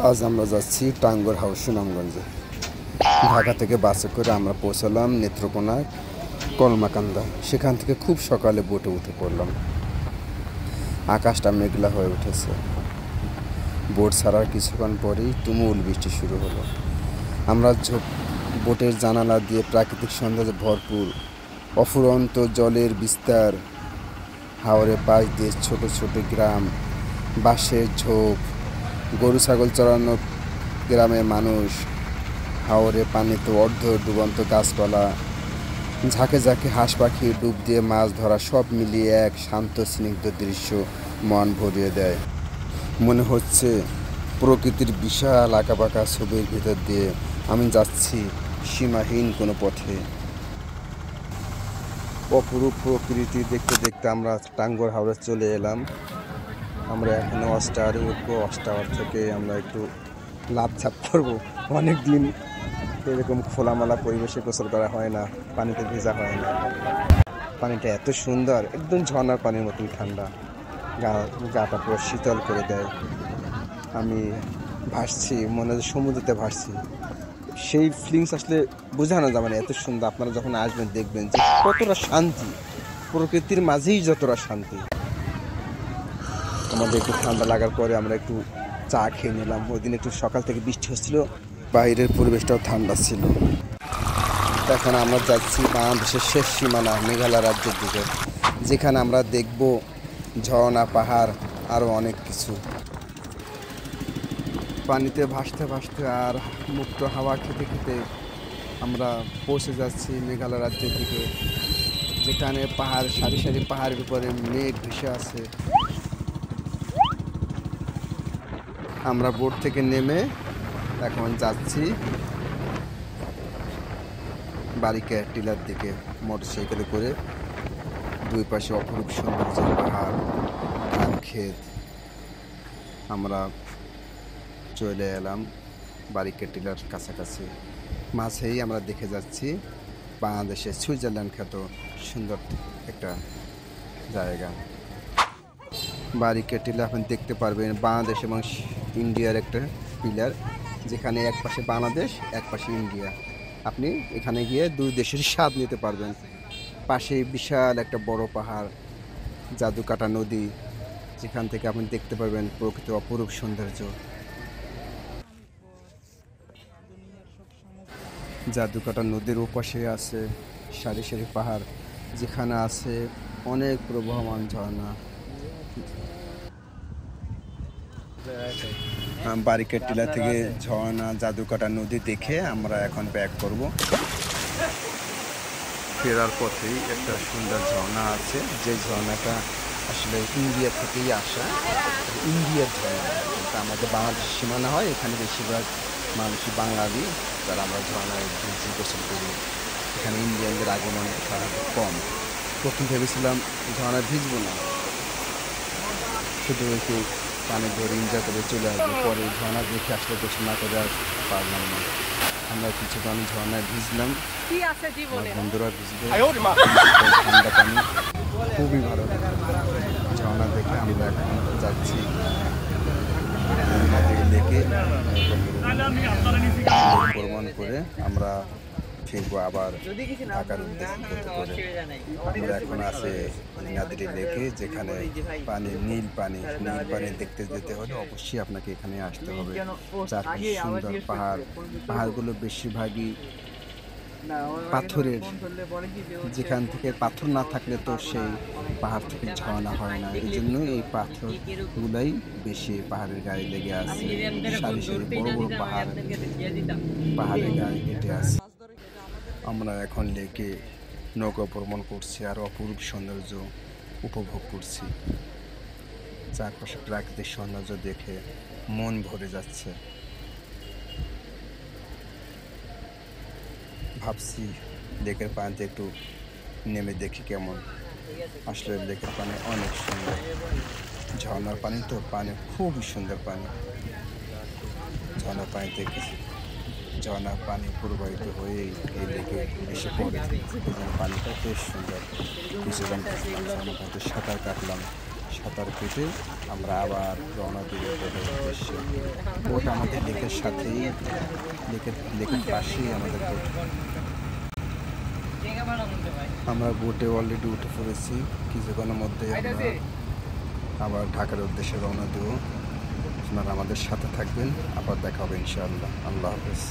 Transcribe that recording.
আজ আমরা যাচ্ছি টাঙ্গুয়ার হাওর সুনামগঞ্জে। ঢাকা থেকে বাসে করে আমরা পৌঁছালাম নেত্রকোনা কলমাকান্দা। সেখান থেকে খুব সকালে বোটে উঠে পড়লাম। আকাশটা মেঘলা হয়ে উঠেছে। বোট ছাড়ার কিছুক্ষণ পরেই তুমুল বৃষ্টি শুরু হলো। আমরা বোটের জানালা দিয়ে প্রাকৃতিক সৌন্দর্যে ভরপুর অফুরন্ত জলের বিস্তার, হাওরের পাশ দিয়ে ছোট ছোট গ্রাম, বাঁশের ঝোপ, গরু ছাগল চড়ানো গ্রামের মানুষ, হাওরে পানিতে অর্ধ ডুবন্ত গাছপালা, ঝাঁকে ঝাঁকে হাঁস পাখি ডুব দিয়ে মাছ ধরা, সব মিলিয়ে এক শান্ত স্নিগ্ধ দৃশ্য মন ভরিয়ে দেয়। মনে হচ্ছে প্রকৃতির বিশাল আঁকাবাঁকা ছবির ভিতর দিয়ে আমি যাচ্ছি সীমাহীন কোনো পথে। অপরূপ প্রকৃতি দেখতে দেখতে আমরা টাঙ্গুয়ার হাওরে চলে এলাম। আমরা এখনও ওয়াচ টাওয়ারে উঠবো। ওয়াচ টাওয়ার থেকে আমরা একটু লাফঝাপ করবো। অনেক দিন এরকম খোলামেলা পরিবেশে গোসল করা হয় না, পানিতে ভেজা হয় না। পানিটা এত সুন্দর, একদম ঝর্ণার পানির মতোই ঠান্ডা, গাটা পুরো শীতল করে দেয়। আমি ভাসছি, মনে হয় সমুদ্রতে ভাসছি। সেই ফিলিংস আসলে বোঝানো যাবে না, এত সুন্দর। আপনারা যখন আসবেন দেখবেন যে কতটা শান্তি, প্রকৃতির মাঝেই যতটা শান্তি। আমাদের একটু ঠান্ডা লাগার পরে আমরা একটু চা খেয়ে নিলাম। ওই দিন একটু সকাল থেকে বৃষ্টি হচ্ছিল, বাইরের পরিবেশটাও ঠান্ডা ছিল। এখন আমরা যাচ্ছি বাংলাদেশের শেষ সীমানা মেঘালয় রাজ্যের দিকে, যেখানে আমরা দেখব ঝর্ণা, পাহাড়, আরও অনেক কিছু। পানিতে ভাসতে ভাসতে আর মুক্ত হাওয়া খেতে খেতে আমরা পৌঁছে যাচ্ছি মেঘালয় রাজ্যের দিকে, যেখানে পাহাড়, সারি সারি পাহাড়ের উপরে মেঘ ভেসে আছে। আমরা বোট থেকে নেমে এখন যাচ্ছি বারিকা টিলার দিকে মোটরসাইকেলে করে। দুই পাশে অপরূপ সৌন্দর্য, পাহাড়, ধান ক্ষেত। আমরা চলে এলাম বারিকা টিলার কাছাকাছি। মাঝেই আমরা দেখে যাচ্ছি বাংলাদেশের সুইজারল্যান্ড খ্যাত সুন্দর একটা জায়গা। বারিকা টিলা আপনি দেখতে পারবেন বাংলাদেশ এবং ইন্ডিয়ার একটা পিলার, যেখানে এক পাশে বাংলাদেশ, এক পাশে ইন্ডিয়া। আপনি এখানে গিয়ে দুই দেশের স্বাদ নিতে পারবেন। পাশে বিশাল একটা বড় পাহাড়, জাদুকাটা নদী, যেখান থেকে আপনি দেখতে পারবেন প্রকৃতির অপরূপ সৌন্দর্য। জাদুকাটা নদীর ওপাশে আছে সারি সারি পাহাড়, যেখানে আছে অনেক প্রবাহমান ঝর্ণা। বারিকা টিলা থেকে ঝর্ণা, জাদুকাটা নদী দেখে আমরা এখন ব্যাক করব। ফেরার পথেই একটা সুন্দর ঝর্ণা আছে, যে ঝর্ণাটা আসলে ইন্ডিয়া থেকেই আসা, ইন্ডিয়ার ঝর্ণা। কিন্তু আমাদের বাংলাদেশ সীমানা হয়, এখানে বেশিরভাগ মানুষই বাঙালি, যারা আমরা ঝর্ণায় গোসল করি। এখানে ইন্ডিয়ানদের আগমন কম। প্রথম ভেবেছিলাম ঝর্ণায় ভিজবো না, শুধু একটু পানি ধরে এনজয় করে চলে আসবো। পরে ঝর্ণা দেখে আসলে গোসল না করে আর পারলাম না। আমরা কিছুক্ষণ ঝর্ণায় ভিজলাম, বন্ধুরা ভিজবে, ঠান্ডা পানি, খুবই ভালো লাগে। ঝর্ণা দেখে আমরা এখন যাচ্ছি লেকে। ভ্রমণ করে আমরা ফিরবো আবার ঢাকার উদ্দেশ্যে করে। আমরা এখন আছে নাদিরি লেকে, যেখানে পানি নীল পানি। নীল পানি দেখতে যেতে হলে অবশ্যই আপনাকে এখানে আসতে হবে। চারপাশে সুন্দর পাহাড়, পাহাড়গুলো বেশিরভাগই পাথরের, যেখান থেকে পাথর না থাকলে তো সেই পাহাড় থেকে ঝর্ণা হয় না। এই জন্য এই পাথরগুলাই বেশি পাহাড়ের গায়ে লেগে আছে। সারি সারি বড় বড় পাহাড়ের গায়ে হেঁটে আছে। আমরা এখন লেকে নৌকা ভ্রমণ করছি আর অপরূপ সৌন্দর্য উপভোগ করছি। চারপাশে প্রাকৃতিক সৌন্দর্য দেখে মন ভরে যাচ্ছে। ভাবছি লেকের পানিতে একটু নেমে দেখি কেমন। আসলে লেকের পানি অনেক সুন্দর, ঝর্ণার পানি তো, পানি খুবই সুন্দর পানি। ঝর্ণার পানিতে ঝর্ণার পানি প্রবাহিত হয়ে এই লেকে এসে পড়ে, এবং পানিটা বেশ সুন্দর। কিছুক্ষণ সাঁতার কাটলাম, সাঁতার কেটে আমরা আবার রওনা দিব বোটের উদ্দেশ্যে। বোট আমাদের লেকের সাথেই, লেকের পাশেই আমাদের বোট। আমরা বোটে অলরেডি উঠে পড়েছি, কিছুক্ষণের মধ্যে আমরা আবার ঢাকার উদ্দেশ্যে রওনা দেব। আপনারা আমাদের সাথে থাকবেন, আবার দেখা হবে ইনশাআল্লাহ। আল্লাহ হাফেজ।